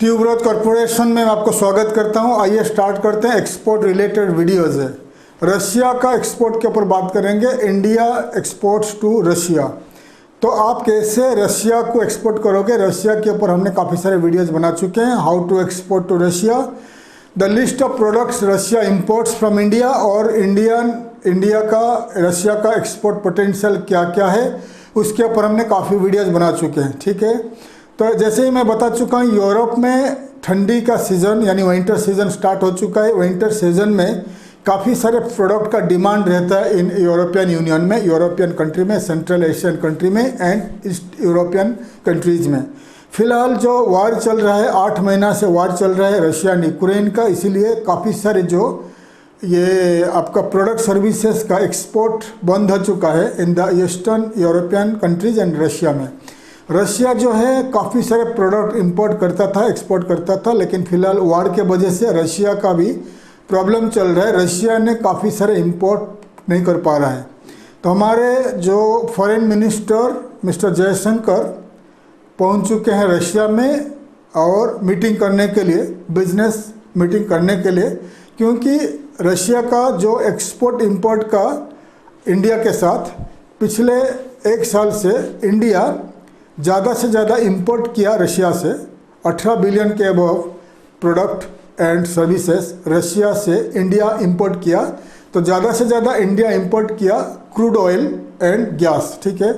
Tuberose corporation में आपको स्वागत करता हूं। आइए स्टार्ट करते हैं। एक्सपोर्ट रिलेटेड वीडियोज़ है। रशिया का एक्सपोर्ट के ऊपर बात करेंगे। India exports to Russia. तो आप कैसे रशिया को एक्सपोर्ट करोगे, रशिया के ऊपर हमने काफ़ी सारे वीडियोज़ बना चुके हैं। How to export to Russia, the list of products Russia imports from India, और इंडिया का रशिया का एक्सपोर्ट पोटेंशियल क्या क्या है, उसके ऊपर हमने काफ़ी वीडियोज़ बना चुके हैं। ठीक है, तो जैसे ही मैं बता चुका हूँ, यूरोप में ठंडी का सीज़न यानी विंटर सीज़न स्टार्ट हो चुका है। विंटर सीज़न में काफ़ी सारे प्रोडक्ट का डिमांड रहता है इन यूरोपियन यूनियन में, यूरोपियन कंट्री में, सेंट्रल एशियन कंट्री में एंड ईस्ट यूरोपियन कंट्रीज़ में। फिलहाल जो वार चल रहा है, 8 महीना से वार चल रहा है रशिया एंड यूक्रेन का, इसीलिए काफ़ी सारे जो ये आपका प्रोडक्ट सर्विसेज का एक्सपोर्ट बंद हो चुका है in the eastern European countries and Russia में। रशिया जो है काफ़ी सारे प्रोडक्ट इंपोर्ट करता था, एक्सपोर्ट करता था, लेकिन फिलहाल वार के वजह से रशिया का भी प्रॉब्लम चल रहा है। रशिया ने काफ़ी सारे इंपोर्ट नहीं कर पा रहा है। तो हमारे जो फॉरेन मिनिस्टर मिस्टर जयशंकर पहुंच चुके हैं रशिया में और मीटिंग करने के लिए, बिजनेस मीटिंग करने के लिए, क्योंकि रशिया का जो एक्सपोर्ट इंपोर्ट का इंडिया के साथ पिछले 1 साल से इंडिया ज़्यादा से ज़्यादा इंपोर्ट किया रशिया से। 18 बिलियन के above product and services Russia से इंडिया इंपोर्ट किया। तो ज़्यादा से ज़्यादा इंडिया इंपोर्ट किया क्रूड ऑयल एंड गैस, ठीक है,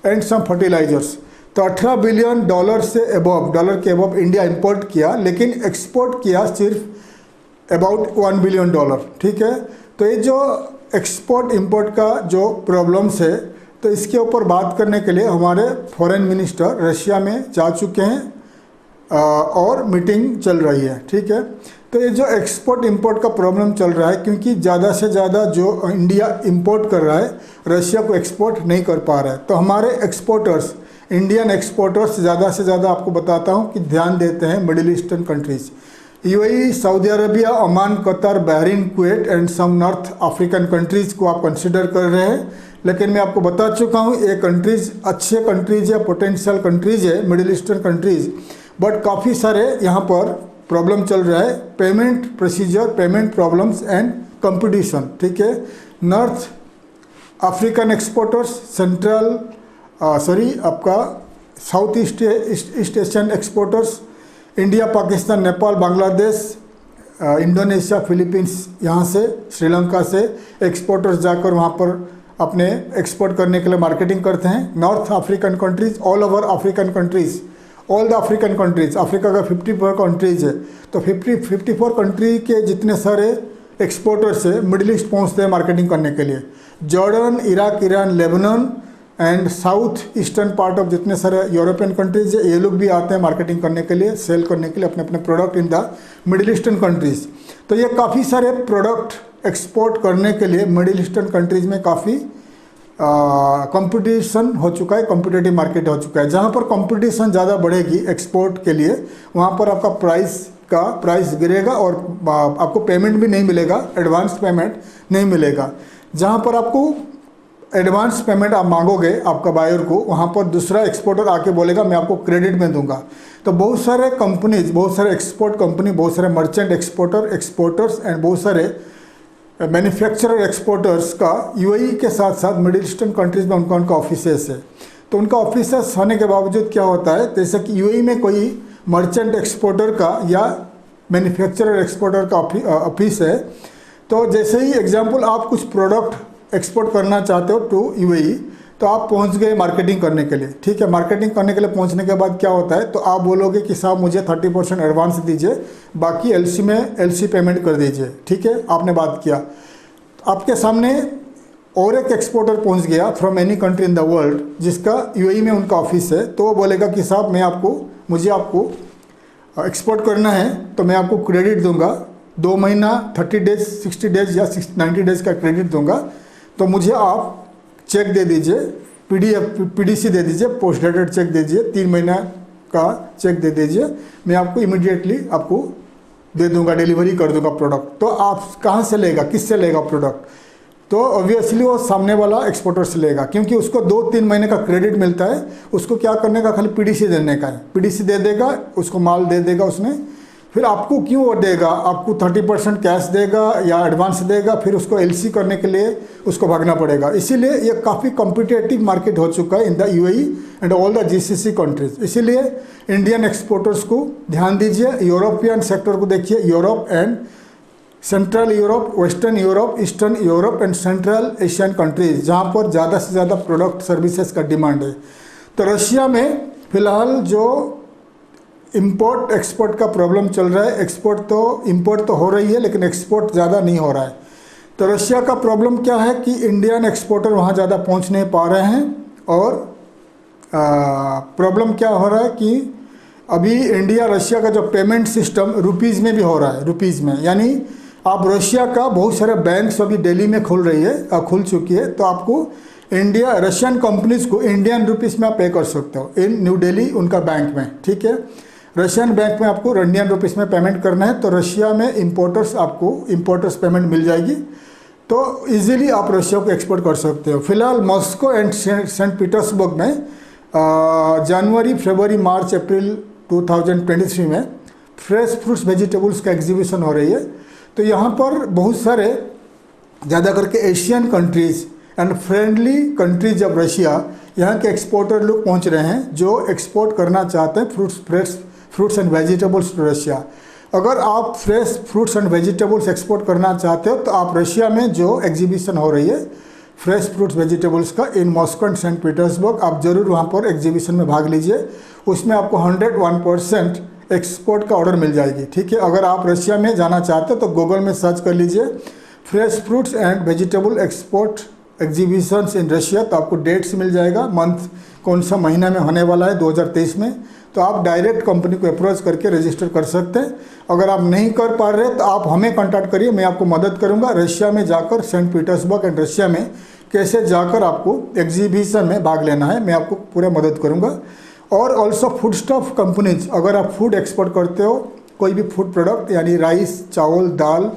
एंड सम फर्टिलाइजर्स। तो 18 बिलियन डॉलर के अबव इंडिया इंपोर्ट किया, लेकिन एक्सपोर्ट किया सिर्फ अबाउट $1 बिलियन। ठीक है, तो ये जो एक्सपोर्ट इंपोर्ट का जो प्रॉब्लम्स है, तो इसके ऊपर बात करने के लिए हमारे फॉरेन मिनिस्टर रशिया में जा चुके हैं और मीटिंग चल रही है। ठीक है, तो ये जो एक्सपोर्ट इंपोर्ट का प्रॉब्लम चल रहा है, क्योंकि ज़्यादा से ज़्यादा जो इंडिया इंपोर्ट कर रहा है रशिया को एक्सपोर्ट नहीं कर पा रहा है। तो हमारे एक्सपोर्टर्स, इंडियन एक्सपोर्टर्स ज़्यादा से ज़्यादा आपको बताता हूँ कि ध्यान देते हैं middle eastern countries, UAE, Saudi Arabia, Oman, Qatar, Bahrain, Kuwait and some north African countries को आप कंसिडर कर रहे हैं। लेकिन मैं आपको बता चुका हूँ ये कंट्रीज़ अच्छे कंट्रीज़ है, पोटेंशियल कंट्रीज़ है, मिडिल ईस्टर्न कंट्रीज़, बट काफ़ी सारे यहाँ पर प्रॉब्लम चल रहा है, payment procedure, payment problems and competition. ठीक है, नॉर्थ अफ्रीकन एक्सपोर्टर्स, आपका south east Asian exporters, India, Pakistan, Nepal, Bangladesh, Indonesia, Philippines, यहाँ से श्रीलंका से एक्सपोर्टर्स जाकर वहाँ पर अपने एक्सपोर्ट करने के लिए मार्केटिंग करते हैं। North African countries, all over African countries, all the African countries, Africa का 54 कंट्रीज़ है, तो 54 कंट्री के जितने सारे एक्सपोर्टर्स है मिडिल ईस्ट पहुँचते हैं मार्केटिंग करने के लिए। Jordan, Iraq, Iran, Lebanon and south eastern part of जितने सारे यूरोपियन कंट्रीज है, ये लोग भी आते हैं मार्केटिंग करने के लिए, सेल करने के लिए अपने अपने product in the middle eastern countries. तो ये काफ़ी सारे प्रोडक्ट एक्सपोर्ट करने के लिए मिडिल ईस्टर्न कंट्रीज़ में काफ़ी कंपटीशन हो चुका है, कॉम्पिटिटिव मार्केट हो चुका है। जहाँ पर कंपटीशन ज़्यादा बढ़ेगी एक्सपोर्ट के लिए, वहाँ पर आपका प्राइस गिरेगा और आपको पेमेंट भी नहीं मिलेगा, एडवांस पेमेंट नहीं मिलेगा। जहाँ पर आपको एडवांस पेमेंट आप मांगोगे आपका बायर को, वहाँ पर दूसरा एक्सपोर्टर आके बोलेगा मैं आपको क्रेडिट में दूंगा। तो बहुत सारे कंपनीज, बहुत सारे एक्सपोर्ट कंपनी, बहुत सारे मर्चेंट एक्सपोर्टर्स एंड बहुत सारे मैन्युफैक्चरर एक्सपोर्टर्स का यूएई के साथ साथ मिडिल ईस्टर्न कंट्रीज़ में उनका ऑफिसेस है। तो उनका ऑफिसेस होने के बावजूद क्या होता है, जैसे कि यूएई में कोई मर्चेंट एक्सपोर्टर का या मैन्युफैक्चरर एक्सपोर्टर का ऑफिस है, तो जैसे ही एग्जांपल आप कुछ प्रोडक्ट एक्सपोर्ट करना चाहते हो टू यूएई, तो आप पहुंच गए मार्केटिंग करने के लिए। ठीक है, मार्केटिंग करने के लिए पहुंचने के बाद क्या होता है, तो आप बोलोगे कि साहब मुझे 30% एडवांस दीजिए, बाकी एलसी पेमेंट कर दीजिए। ठीक है, आपने बात किया, आपके सामने और एक एक्सपोर्टर पहुंच गया from any country in the world, जिसका यूएई में उनका ऑफिस है, तो वो बोलेगा कि साहब मुझे आपको एक्सपोर्ट करना है, तो मैं आपको क्रेडिट दूंगा 2 महीना, 30 डेज, 60 डेज या 90 डेज का क्रेडिट दूंगा। तो मुझे आप चेक दे दीजिए, पीडीसी दे दीजिए, पोस्ट डेटेड चेक दे दीजिए, 3 महीना का चेक दे दीजिए, मैं आपको इमीडिएटली आपको दे दूंगा, डिलीवरी कर दूंगा प्रोडक्ट। तो आप कहाँ से लेगा, किससे लेगा प्रोडक्ट? तो ऑब्वियसली वो सामने वाला एक्सपोर्टर से लेगा, क्योंकि उसको 2-3 महीने का क्रेडिट मिलता है। उसको क्या करने का, खाली पीडीसी देने का है। पीडीसी दे देगा, उसको माल दे देगा उसने, फिर आपको क्यों वो देगा, आपको 30% कैश देगा या एडवांस देगा, फिर उसको एलसी करने के लिए उसको भागना पड़ेगा। इसीलिए ये काफ़ी कॉम्पिटिटिव मार्केट हो चुका है in the UAE and all the GCC countries. इसीलिए इंडियन एक्सपोर्टर्स को ध्यान दीजिए, यूरोपियन सेक्टर को देखिए, Europe and central Europe, western Europe, eastern Europe and central Asian countries, जहाँ पर ज़्यादा से ज़्यादा प्रोडक्ट सर्विसेज का डिमांड है। तो रशिया में फ़िलहाल जो इंपोर्ट एक्सपोर्ट का प्रॉब्लम चल रहा है, इंपोर्ट तो हो रही है लेकिन एक्सपोर्ट ज़्यादा नहीं हो रहा है। तो रशिया का प्रॉब्लम क्या है कि इंडियन एक्सपोर्टर वहाँ ज़्यादा पहुँच नहीं पा रहे हैं, और प्रॉब्लम क्या हो रहा है कि अभी इंडिया रशिया का जो पेमेंट सिस्टम रुपीज़ में भी हो रहा है, रुपीज़ में, यानी आप रशिया का बहुत सारे बैंक्स अभी दिल्ली में खुल चुकी है, तो आपको इंडिया रशियन कंपनीज को इंडियन रुपीज़ में आप पे कर सकते हो इन न्यू दिल्ली उनका बैंक में, ठीक है। रशियन बैंक में आपको इंडियन रुपीज़ में पेमेंट करना है, तो रशिया में इंपोर्टर्स पेमेंट मिल जाएगी, तो इजीली आप रशिया को एक्सपोर्ट कर सकते हो। फिलहाल मॉस्को एंड सेंट पीटर्सबर्ग में जनवरी, फरवरी, मार्च, अप्रैल 2023 में फ्रेश फ्रूट्स वेजिटेबल्स का एग्जीबिशन हो रही है। तो यहाँ पर बहुत सारे ज़्यादा करके Asian countries and friendly countries of Russia, यहाँ के एक्सपोर्टर लोग पहुँच रहे हैं जो एक्सपोर्ट करना चाहते हैं fruits and vegetables to Russia. अगर आप fresh fruits and vegetables export करना चाहते हो तो आप रशिया में जो एग्जीबिशन हो रही है फ्रेश फ्रूट्स वेजिटेबल्स का in Moscow and Saint Petersburg, आप ज़रूर वहाँ पर एग्जीबिशन में भाग लीजिए। उसमें आपको 101% एक्सपोर्ट का ऑर्डर मिल जाएगी, ठीक है। अगर आप रशिया में जाना चाहते हो तो गूगल में सर्च कर लीजिए fresh fruits and vegetable export exhibitions in Russia, तो आपको डेट्स मिल जाएगा, मंथ कौन सा महीना में होने वाला है 2023 में। तो आप डायरेक्ट कंपनी को अप्रोच करके रजिस्टर कर सकते हैं। अगर आप नहीं कर पा रहे तो आप हमें कांटेक्ट करिए, मैं आपको मदद करूंगा रशिया में जाकर, सेंट पीटर्सबर्ग एंड रशिया में कैसे जाकर आपको एग्जीबिशन में भाग लेना है, मैं आपको पूरा मदद करूंगा। और ऑल्सो फूड स्टफ कंपनीज, अगर आप फूड एक्सपोर्ट करते हो, कोई भी फूड प्रोडक्ट यानी राइस, चावल, दाल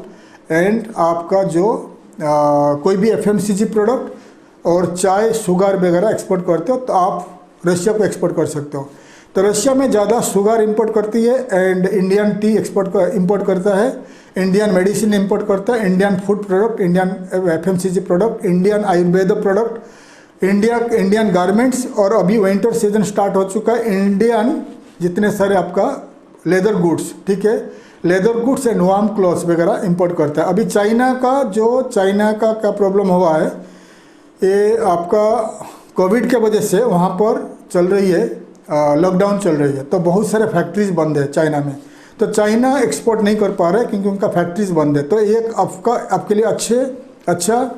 एंड आपका जो कोई भी एफएमसीजी प्रोडक्ट और चाय, शुगर वगैरह एक्सपोर्ट करते हो तो आप रशिया को एक्सपोर्ट कर सकते हो। तो रशिया में ज़्यादा शुगर इंपोर्ट करती है एंड इंडियन टी इंपोर्ट करता है, इंडियन मेडिसिन इंपोर्ट करता है, Indian food product, Indian FMCG product, Indian Ayurveda product, Indian garments, और अभी विंटर सीजन स्टार्ट हो चुका है, इंडियन जितने सारे आपका लेदर गुड्स, ठीक है, leather goods and warm clothes वगैरह इंपोर्ट करता है। अभी चाइना का प्रॉब्लम हुआ है, ये आपका कोविड के वजह से वहाँ पर चल रही है, लॉकडाउन चल रही है, तो बहुत सारे फैक्ट्रीज बंद है चाइना में, तो चाइना एक्सपोर्ट नहीं कर पा रहा है क्योंकि उनका फैक्ट्रीज बंद है। तो एक आपके लिए अच्छा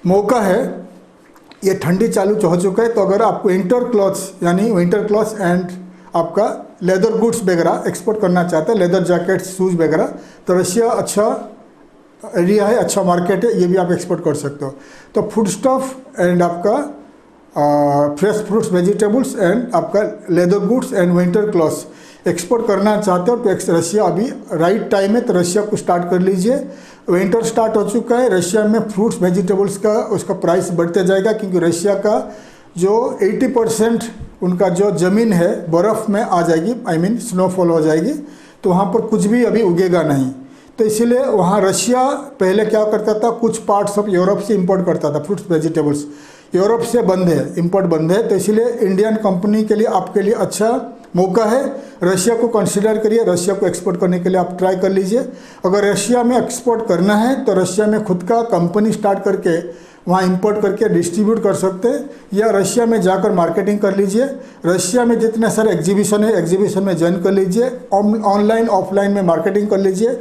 मौका है, ये ठंडी चालू हो चुका है, तो अगर आपको विंटर क्लॉथ्स एंड आपका लेदर गुड्स वगैरह एक्सपोर्ट करना चाहते हैं, लेदर जैकेट्स, शूज़ वगैरह, तो रशिया अच्छा एरिया है, अच्छा मार्केट है, ये भी आप एक्सपोर्ट कर सकते हो। तो फूड स्टफ एंड आपका फ्रेश फ्रूट्स वेजिटेबल्स एंड आपका leather goods and winter clothes export करना चाहते हो तो रशिया अभी राइट टाइम है, तो रशिया को स्टार्ट कर लीजिए। विंटर स्टार्ट हो चुका है, रशिया में फ्रूट्स वेजिटेबल्स का उसका प्राइस बढ़ते जाएगा, क्योंकि रशिया का जो 80% उनका जो ज़मीन है बर्फ़ में आ जाएगी, स्नोफॉल हो जाएगी, तो वहाँ पर कुछ भी अभी उगेगा नहीं। तो इसीलिए वहाँ रशिया पहले क्या करता था, कुछ पार्ट्स ऑफ यूरोप से इंपोर्ट करता था फ्रूट्स वेजिटेबल्स, यूरोप से बंद है, इंपोर्ट बंद है, तो इसीलिए इंडियन कंपनी के लिए आपके लिए अच्छा मौका है, रशिया को कंसीडर करिए, रशिया को एक्सपोर्ट करने के लिए आप ट्राई कर लीजिए। अगर रशिया में एक्सपोर्ट करना है तो रशिया में खुद का कंपनी स्टार्ट करके वहाँ इंपोर्ट करके डिस्ट्रीब्यूट कर सकते हैं, या रशिया में जाकर मार्केटिंग कर लीजिए। रशिया में जितने सारे एग्जीबिशन है, एग्जीबिशन में ज्वाइन कर लीजिए, ऑनलाइन ऑफलाइन में मार्केटिंग कर लीजिए।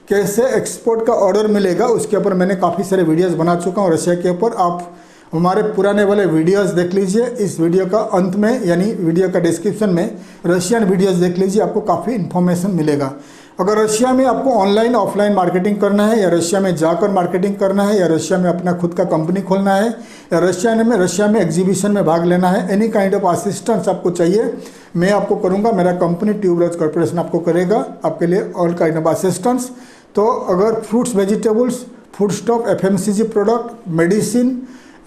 कैसे एक्सपोर्ट का ऑर्डर मिलेगा उसके ऊपर मैंने काफ़ी सारे वीडियोज़ बना चुका हूँ रशिया के ऊपर, आप हमारे पुराने वाले वीडियोस देख लीजिए। इस वीडियो का अंत में यानी वीडियो का डिस्क्रिप्शन में रशियन वीडियोस देख लीजिए, आपको काफ़ी इन्फॉर्मेशन मिलेगा। अगर रशिया में आपको ऑनलाइन ऑफलाइन मार्केटिंग करना है, या रशिया में जाकर मार्केटिंग करना है, या रशिया में अपना खुद का कंपनी खोलना है, या रशिया में एग्जीबिशन में भाग लेना है, एनी काइंड ऑफ असिस्टेंस आपको चाहिए, मैं आपको करूँगा, मेरा कंपनी ट्यूबरोज कॉर्पोरेशन आपको करेगा आपके लिए ऑल काइंड ऑफ असिस्टेंस। तो अगर fruits vegetables food stock, FMCG product, medicine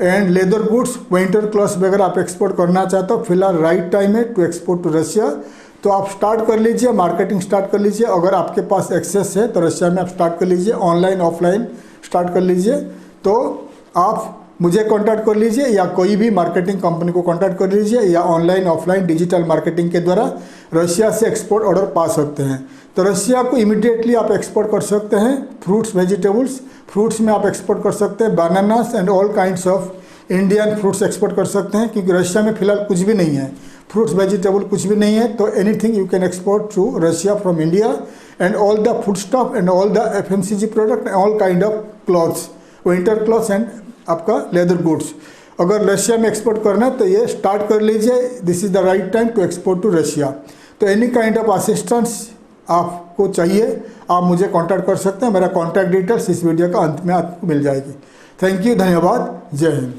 and leather goods, winter clothes वगैरह आप एक्सपोर्ट करना चाहते हो, फिलहाल राइट टाइम है टू एक्सपोर्ट टू रशिया। तो आप स्टार्ट कर लीजिए, मार्केटिंग स्टार्ट कर लीजिए। अगर आपके पास एक्सेस है तो रशिया में आप स्टार्ट कर लीजिए, ऑनलाइन ऑफलाइन स्टार्ट कर लीजिए। तो आप मुझे कांटेक्ट कर लीजिए या कोई भी मार्केटिंग कंपनी को कांटेक्ट कर लीजिए, या ऑनलाइन ऑफलाइन डिजिटल मार्केटिंग के द्वारा रशिया से एक्सपोर्ट ऑर्डर पा सकते हैं। तो रशिया को इमीडिएटली आप एक्सपोर्ट कर सकते हैं फ्रूट्स वेजिटेबल्स। फ्रूट्स में आप एक्सपोर्ट कर सकते हैं bananas and all kinds of Indian fruits export कर सकते हैं, क्योंकि रशिया में फिलहाल कुछ भी नहीं है, फ्रूट्स वेजिटेबल कुछ भी नहीं है। तो anything you can export to Russia from India and all the food stock and all the FMCG product and all kind of clothes, winter clothes and आपका लेदर गुड्स। अगर रशिया में export करना है तो ये स्टार्ट कर लीजिए, this is the right time to export to Russia. तो एनी काइंड ऑफ असिस्टेंस आपको चाहिए आप मुझे कांटेक्ट कर सकते हैं। मेरा कांटेक्ट डिटेल्स इस वीडियो का अंत में आपको मिल जाएगी। थैंक यू, धन्यवाद, जय हिंद।